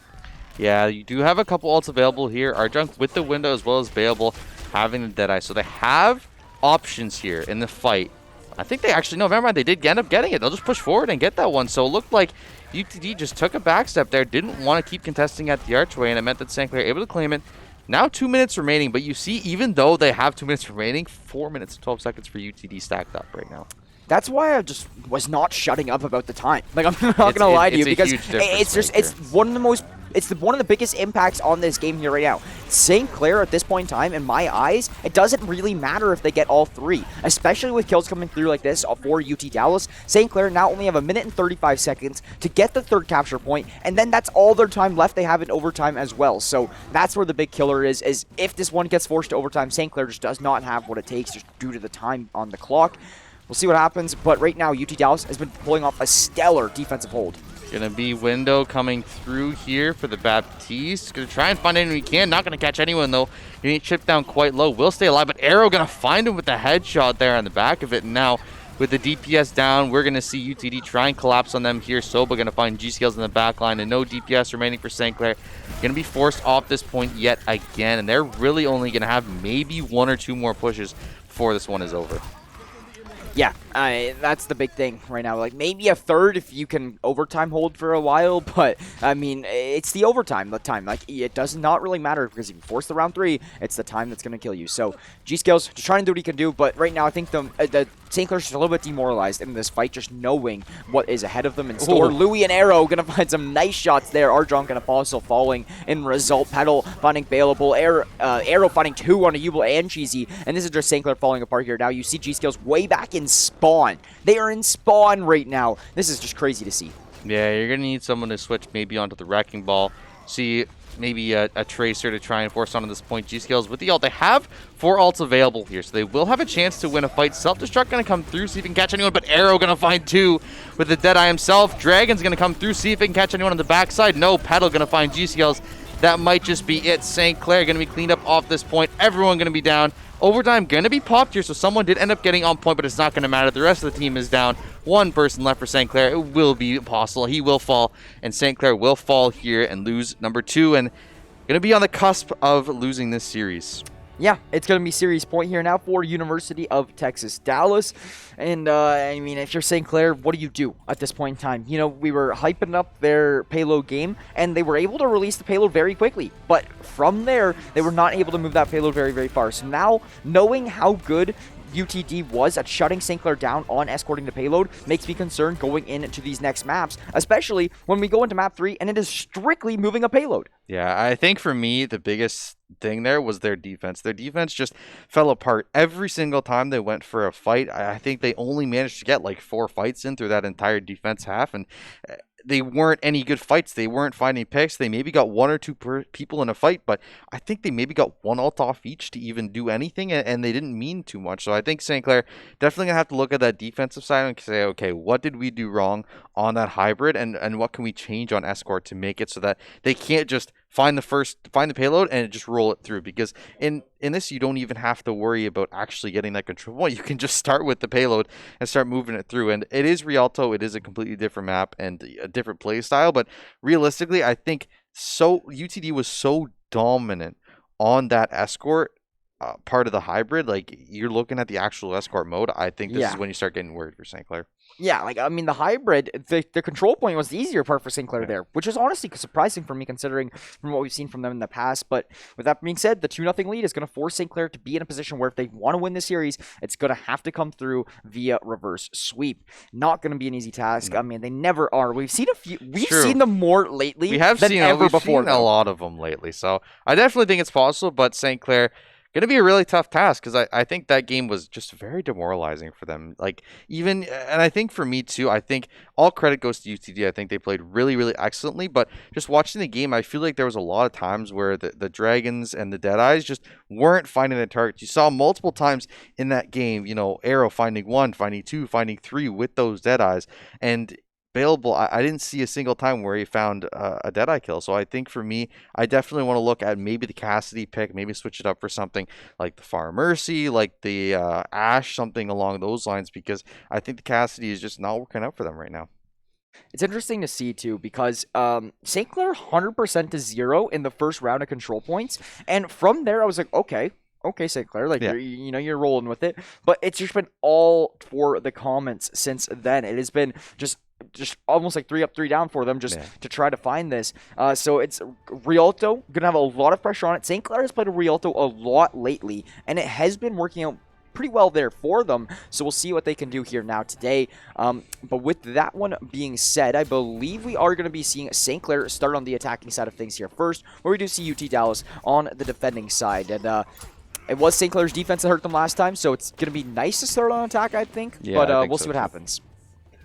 Yeah, you do have a couple ults available here. Arjunk with the window as well as Baleable having the Deadeye. So they have options here in the fight. I think they actually, no, never mind, they did end up getting it. They'll just push forward and get that one. So it looked like UTD just took a backstep there, didn't want to keep contesting at the archway, and it meant that St. Clair able to claim it. Now 2 minutes remaining, but you see, even though they have 2 minutes remaining, 4 minutes and 12 seconds for UTD stacked up right now. That's why I just was not shutting up about the time. Like, I'm not going to lie to you, because it's just, it's one of the most... It's one of the biggest impacts on this game here right now. St. Clair at this point in time, in my eyes, it doesn't really matter if they get all 3, especially with kills coming through like this for UT Dallas. St. Clair now only have 1 minute and 35 seconds to get the 3rd capture point, and then that's all their time left. They have in overtime as well. So that's where the big killer is if this one gets forced to overtime, St. Clair just does not have what it takes just due to the time on the clock. We'll see what happens, but right now UT Dallas has been pulling off a stellar defensive hold. Gonna be window coming through here for the Baptiste. Gonna try and find anyone he can. Not gonna catch anyone though. Gonna get chipped down quite low. Will stay alive, but Arrow gonna find him with the headshot there on the back of it. And now with the DPS down, we're gonna see UTD try and collapse on them here. Soba gonna find G-Skills in the back line, and no DPS remaining for St. Clair. Gonna be forced off this point yet again, and they're really only gonna have maybe 1 or 2 more pushes before this one is over. Yeah, that's the big thing right now. Like, maybe a 3rd if you can overtime hold for a while, but, I mean, it's the overtime, the time. Like, it does not really matter, because if you force the round 3, it's the time that's going to kill you. So, G-Skills, just trying to do what he can do, but right now I think the St. Clair's just a little bit demoralized in this fight, just knowing what is ahead of them in store. Ooh. Louis and Arrow going to find some nice shots there. Arjunk going to also falling in result. Petal finding Baleable. Arrow finding 2 on a Ubel and Cheesy, and this is just St. Clair falling apart here. Now you see G-Skills way back in spawn. They are in spawn right now. This is just crazy to see. Yeah, you're going to need someone to switch maybe onto the Wrecking Ball. See maybe a Tracer to try and force onto this point. G-Skills with the ult. They have 4 ults available here, so they will have a chance to win a fight. Self-Destruct going to come through, see if he can catch anyone, but Arrow going to find 2 with the Deadeye himself. Dragon's going to come through, see if he can catch anyone on the backside. No, Petal going to find G-Skills. That might just be it. St. Clair going to be cleaned up off this point. Everyone going to be down. Overtime going to be popped here, so someone did end up getting on point, but it's not going to matter. The rest of the team is down. 1 person left for St. Clair. It will be Apostle. He will fall, and St. Clair will fall here and lose number 2, and going to be on the cusp of losing this series. Yeah, it's going to be series point here now for University of Texas Dallas. And, I mean, if you're St. Clair, what do you do at this point in time? You know, we were hyping up their payload game, and they were able to release the payload very quickly. But from there, they were not able to move that payload very, very far. So now, knowing how good UTD was at shutting St. Clair down on escorting the payload makes me concerned going into these next maps, especially when we go into map 3 and it is strictly moving a payload. Yeah, I think for me, the biggest thing there was their defense. Their defense just fell apart every single time they went for a fight. I think they only managed to get like 4 fights in through that entire defense half, and they weren't any good fights. They weren't finding picks. They maybe got 1 or 2 people in a fight, but I think they maybe got 1 ult off each to even do anything, and they didn't mean too much. So I think St. Clair definitely going to have to look at that defensive side and say, okay, what did we do wrong on that hybrid, and what can we change on escort to make it so that they can't just find the payload and just roll it through, because in this you don't even have to worry about actually getting that control point. You can just start with the payload and start moving it through. And it is Rialto, it is a completely different map and a different play style, but realistically I think UTD was so dominant on that escort part of the hybrid. Like, you're looking at the actual escort mode, I think this is when you start getting worried for St. Clair. Yeah, like, I mean, the hybrid, the control point was the easier part for St. Clair there, which is honestly surprising for me considering from what we've seen from them in the past. But with that being said, the 2-0 lead is going to force St. Clair to be in a position where if they want to win the series, it's going to have to come through via reverse sweep. Not going to be an easy task. I mean, they never are. We've seen a few. We've seen them more lately than ever before. We've seen a lot of them lately. So I definitely think it's possible, but St. Clair, going to be a really tough task, because I think that game was just very demoralizing for them. Like, even, and I think for me too, I think all credit goes to UTD. I think they played really, really excellently, but just watching the game, I feel like there was a lot of times where the Dragons and the Deadeyes just weren't finding the targets. You saw multiple times in that game, Arrow finding 1, finding 2, finding 3 with those Deadeyes, and available, I didn't see a single time where he found a Deadeye kill. So I think for me, I definitely want to look at maybe the Cassidy pick, maybe switch it up for something like the Far Mercy, like the Ash, something along those lines, because I think the Cassidy is just not working out for them right now. It's interesting to see, too, because St. Clair 100% to 0 in the first round of control points. And from there, I was like, okay, St. Clair, like, you're rolling with it. But it's just been all for the comments since then. It has been just almost like 3 up, 3 down for them just to try to find this. So it's Rialto going to have a lot of pressure on it. St. Clair has played a Rialto a lot lately, and it has been working out pretty well there for them. So we'll see what they can do here now today. But with that one being said, I believe we are going to be seeing St. Clair start on the attacking side of things here first, where we do see UT Dallas on the defending side. And it was St. Clair's defense that hurt them last time, so it's going to be nice to start on attack, I think. Yeah, but we'll see what happens.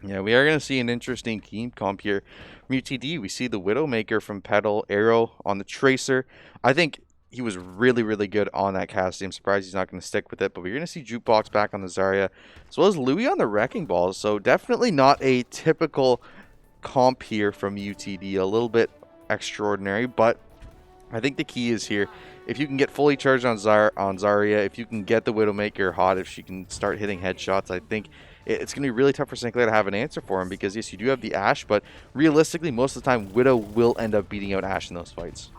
Yeah, we are going to see an interesting team comp here from UTD. We see the Widowmaker from Petal, Arrow on the Tracer. I think he was really, really good on that Cassidy. I'm surprised he's not going to stick with it, but we're going to see Jukebox back on the Zarya, as well as Louis on the Wrecking Ball. So definitely not a typical comp here from UTD. A little bit extraordinary, but I think the key is here, if you can get fully charged on Zarya, if you can get the Widowmaker hot, if she can start hitting headshots, I think it's going to be really tough for St. Clair to have an answer for him, because yes, you do have the Ashe, but realistically, most of the time, Widow will end up beating out Ashe in those fights.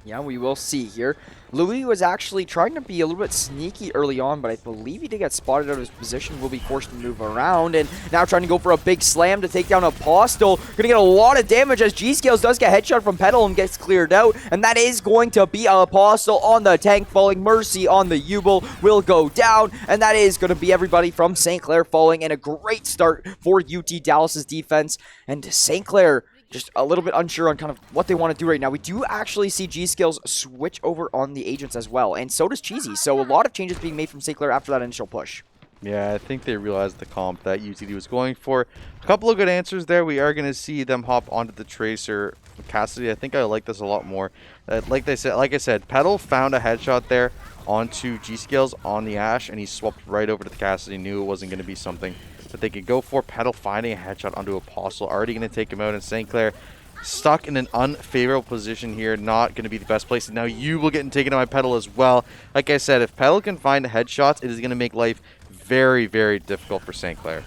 Yeah, we will see here. Louis was actually trying to be a little bit sneaky early on, but I believe he did get spotted out of his position, will be forced to move around, and now trying to go for a big slam to take down Apostle. Gonna get a lot of damage as G-Scales does get headshot from Petal and gets cleared out, and that is going to be Apostle on the tank falling. Mercy on the Ubel will go down, and that is going to be everybody from St. Clair falling, and a great start for UT Dallas's defense, and St. Clair just a little bit unsure on kind of what they want to do right now. We do actually see G-Skills switch over on the agents as well, and so does Cheesy. So a lot of changes being made from St. Clair after that initial push. Yeah, I think they realized the comp that UTD was going for. A couple of good answers there. We are going to see them hop onto the Tracer. Cassidy, I think I like this a lot more. Like I said, Petal found a headshot there onto G-Skills on the Ashe, and he swapped right over to the Cassidy. Knew it wasn't going to be something that they could go for. Petal finding a headshot onto Apostle, already going to take him out, and St. Clair stuck in an unfavorable position here, not going to be the best place. Now you will get taken out by Petal as well. Like I said, if Petal can find headshots, it is going to make life very, very difficult for St. Clair.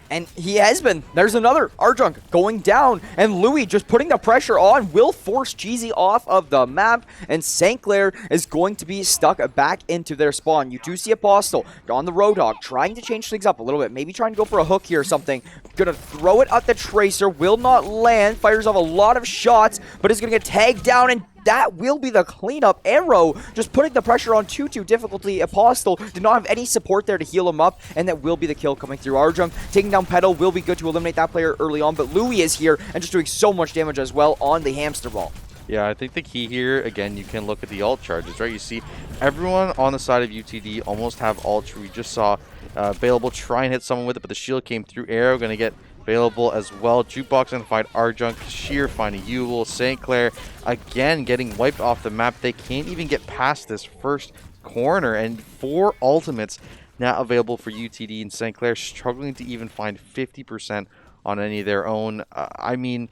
And he has been. There's another Arjunk going down, and Louis just putting the pressure on will force Cheesy off of the map, and St. Clair is going to be stuck back into their spawn. You do see Apostle on the Roadhog trying to change things up a little bit, maybe trying to go for a hook here or something. Gonna throw it at the Tracer, will not land, fires off a lot of shots, but is gonna get tagged down, and that will be the cleanup. Arrow just putting the pressure on 2-2 difficulty. Apostle did not have any support there to heal him up, and that will be the kill coming through. Arjunk taking down Petal will be good to eliminate that player early on, but Louis is here and just doing so much damage as well on the hamster ball. Yeah, I think the key here, again, you can look at the ult charges, right? You see everyone on the side of UTD almost have ults. We just saw Available try and hit someone with it, but the shield came through. Arrow going to get Available as well. Jukebox going to find Arjunk. Sheer finding Yule. St. Clair again getting wiped off the map. They can't even get past this first corner, and 4 ultimates now available for UTD, and St. Clair struggling to even find 50% on any of their own. I mean,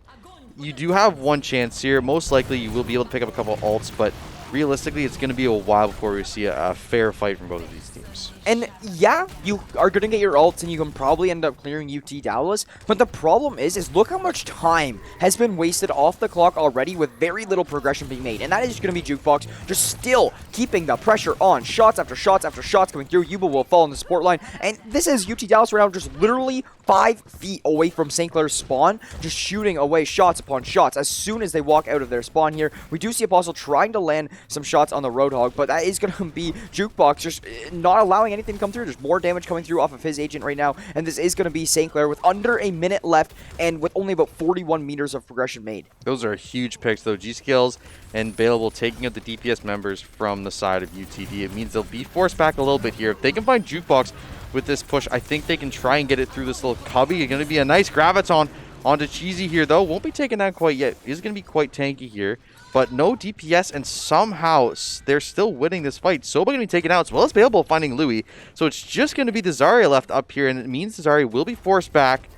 you do have one chance here. Most likely you will be able to pick up a couple ults, but realistically it's going to be a while before we see a fair fight from both of these teams. And yeah, you are going to get your ults and you can probably end up clearing UT Dallas, but the problem is look how much time has been wasted off the clock already with very little progression being made, and that is going to be Jukebox just still keeping the pressure on. Shots after shots after shots coming through. Yuba will fall on the support line, and this is UT Dallas right now just literally 5 feet away from St. Clair's spawn, just shooting away shots upon shots as soon as they walk out of their spawn here. We do see Apostle trying to land some shots on the Roadhog, but that is going to be Jukebox just not allowing anything to come through. There's more damage coming through off of his agent right now, and this is going to be St. Clair with under a minute left and with only about 41 meters of progression made. Those are huge picks though. G-Skills and Available taking out the DPS members from the side of UTD. It means they'll be forced back a little bit here. If they can find Jukebox with this push, I think they can try and get it through this little cubby. It's going to be a nice graviton onto Cheesy here though. Won't be taken down quite yet. He's going to be quite tanky here, but no DPS, and somehow they're still winning this fight. Soba going to be taken out as well as Available finding Louis. So it's just going to be the Zarya left up here, and it means the Zarya will be forced back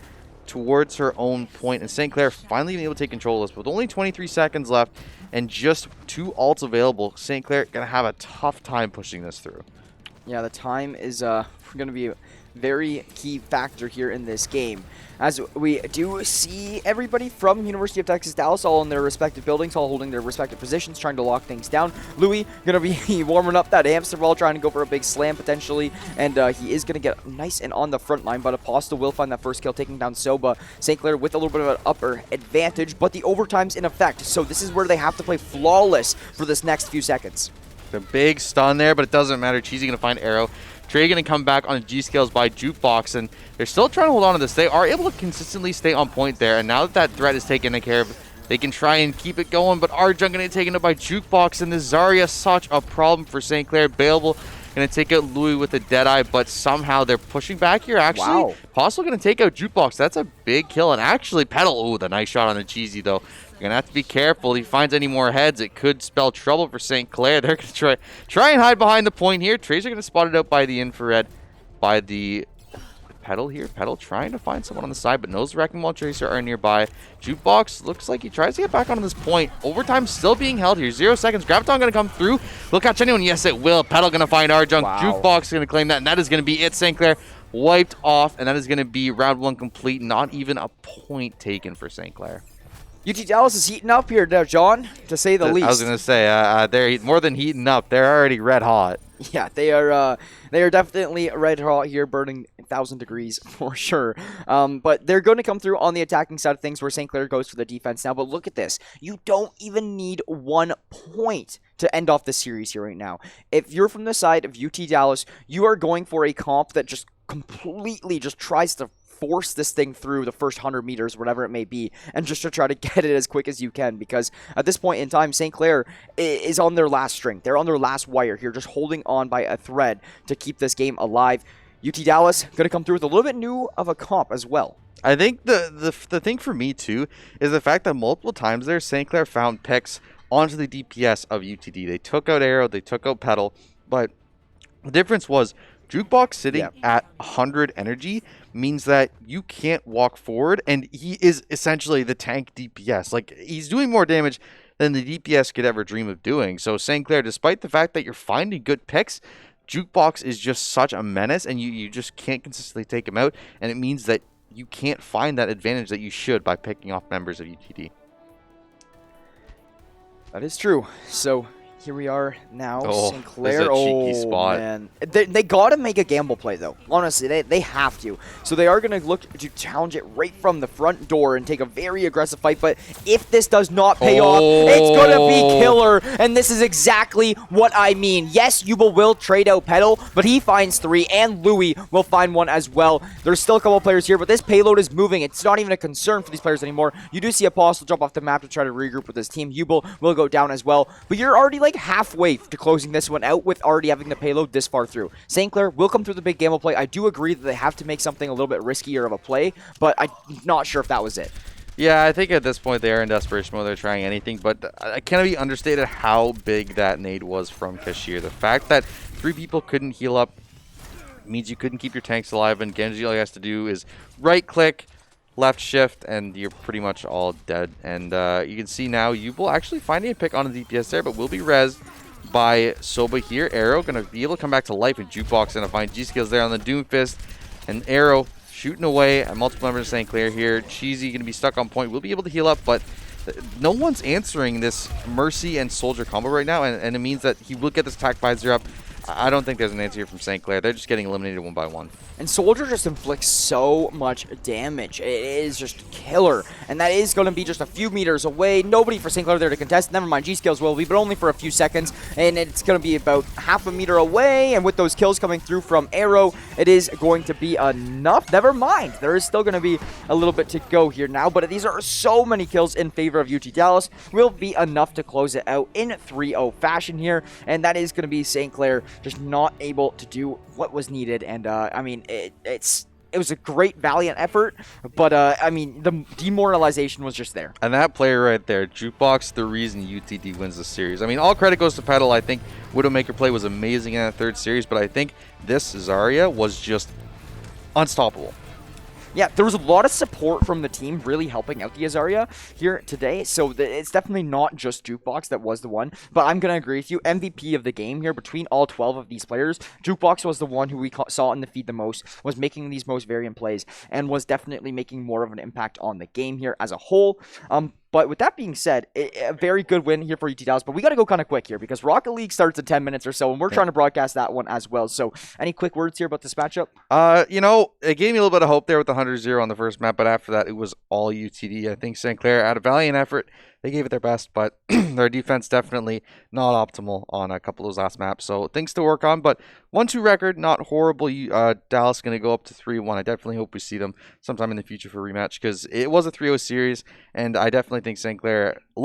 towards her own point, and St. Clair finally being able to take control of this. With only 23 seconds left and just 2 ults available, St. Clair going to have a tough time pushing this through. Yeah, the time is going to be a very key factor here in this game, as we do see everybody from University of Texas Dallas all in their respective buildings, all holding their respective positions, trying to lock things down. Louis going to be warming up that hamster ball, trying to go for a big slam potentially, and he is going to get nice and on the front line, but Apostle will find that first kill, taking down Soba. St. Clair with a little bit of an upper advantage, but the overtime's in effect, so this is where they have to play flawless for this next few seconds. The big stun there, but it doesn't matter. Cheesy going to find Arrow. Trey going to come back on G-Scales by Jukebox, and they're still trying to hold on to this. They are able to consistently stay on point there, and now that that threat is taken care of, they can try and keep it going, but Arjun going to get taken up by Jukebox, and the Zarya, such a problem for St. Clair. Available going to take out Louis with a Deadeye, but somehow they're pushing back here, actually. Wow. Possible going to take out Jukebox. That's a big kill, and actually Petal, ooh, the nice shot on the Cheesy, though. You're going to have to be careful. If he finds any more heads, it could spell trouble for St. Clair. They're going to try and hide behind the point here. Tracer going to spot it out by the infrared, by the Petal here. Petal trying to find someone on the side, but knows Wrecking Ball Tracer are nearby. Jukebox looks like he tries to get back onto this point. Overtime still being held here. 0 seconds. Graviton going to come through. Will catch anyone? Yes, it will. Petal going to find Arjunk. Wow. Jukebox going to claim that, and that is going to be it. St. Clair wiped off, and that is going to be round 1 complete. Not even a point taken for St. Clair. UT Dallas is heating up here now, John, to say the least. I was going to say, they're more than heating up. They're already red hot. Yeah, they are definitely red hot here, burning 1,000 degrees for sure. But they're going to come through on the attacking side of things where St. Clair goes for the defense now. But look at this. You don't even need 1 point to end off the series here right now. If you're from the side of UT Dallas, you are going for a comp that just completely just tries to force this thing through the first 100 meters, whatever it may be, and just to try to get it as quick as you can, because at this point in time, St. Clair is on their last string. They're on their last wire here, just holding on by a thread to keep this game alive. UT Dallas going to come through with a little bit new of a comp as well. I think the thing for me, too, is the fact that multiple times there, St. Clair found picks onto the DPS of UTD. They took out Arrow, they took out Petal, but the difference was Jukebox sitting at 100 energy means that you can't walk forward, and he is essentially the tank DPS. Like, he's doing more damage than the DPS could ever dream of doing. So St. Clair, despite the fact that you're finding good picks, Jukebox is just such a menace, and you just can't consistently take him out, and it means that you can't find that advantage that you should by picking off members of UTD. That is true. So Here we are now, Oh, Sinclair. this is a cheeky spot. Man. They got to make a gamble play, though. Honestly, they have to. So they are going to look to challenge it right from the front door and take a very aggressive fight. But if this does not pay off, it's going to be killer. And this is exactly what I mean. Yes, Yubel will trade out Petal, but he finds 3, and Louis will find 1 as well. There's still a couple players here, but this payload is moving. It's not even a concern for these players anymore. You do see Apostle jump off the map to try to regroup with his team. Yubel will go down as well. But you're already like halfway to closing this one out with already having the payload this far through. St. Clair will come through the big gamble play. I do agree that they have to make something a little bit riskier of a play, but I'm not sure if that was it. Yeah, I think at this point they are in desperation mode. They're trying anything, but it cannot be understated how big that nade was from Kashir. The fact that 3 people couldn't heal up means you couldn't keep your tanks alive, and Genji, all he has to do is right-click, left shift, and you're pretty much all dead. And you can see now Yubel actually finding a pick on the DPS there, but will be rezzed by Soba here. Arrow going to be able to come back to life, and Jukebox going to find G-Skills there on the Doomfist. And Arrow shooting away at multiple members of St. Clair here. Cheesy going to be stuck on point. Will be able to heal up, but no one's answering this Mercy and Soldier combo right now, and it means that he will get this attack visor up. I don't think there's an answer here from St. Clair. They're just getting eliminated 1 by 1. And Soldier just inflicts so much damage. It is just killer. And that is going to be just a few meters away. Nobody for St. Clair there to contest. Never mind, G-Skills will be, but only for a few seconds. And it's going to be about half a meter away. And with those kills coming through from Arrow, it is going to be enough. Never mind. There is still going to be a little bit to go here now. But these are so many kills in favor of UT Dallas. Will be enough to close it out in 3-0 fashion here. And that is going to be St. Clair just not able to do what was needed. And I mean, it was a great valiant effort, but I mean, the demoralization was just there. And that player right there, Jukebox, the reason UTD wins the series. I mean, all credit goes to Petal. I think Widowmaker play was amazing in that 3rd series, but I think this Zarya was just unstoppable. Yeah, there was a lot of support from the team really helping out the Azaria here today. So it's definitely not just Jukebox that was the one. But I'm going to agree with you. MVP of the game here between all 12 of these players. Jukebox was the one who we saw in the feed the most, was making these most variant plays, and was definitely making more of an impact on the game here as a whole. But with that being said, a very good win here for UT Dallas. But we got to go kind of quick here because Rocket League starts in 10 minutes or so, and we're trying to broadcast that one as well. So any quick words here about this matchup? You know, it gave me a little bit of hope there with the 100-0 on the first map, but after that, it was all UTD. I think St. Clair had a valiant effort. They gave it their best, but their defense definitely not optimal on a couple of those last maps. So things to work on, but 1-2 record, not horrible. Dallas going to go up to 3-1. I definitely hope we see them sometime in the future for a rematch because it was a 3-0 series, and I definitely think St. Clair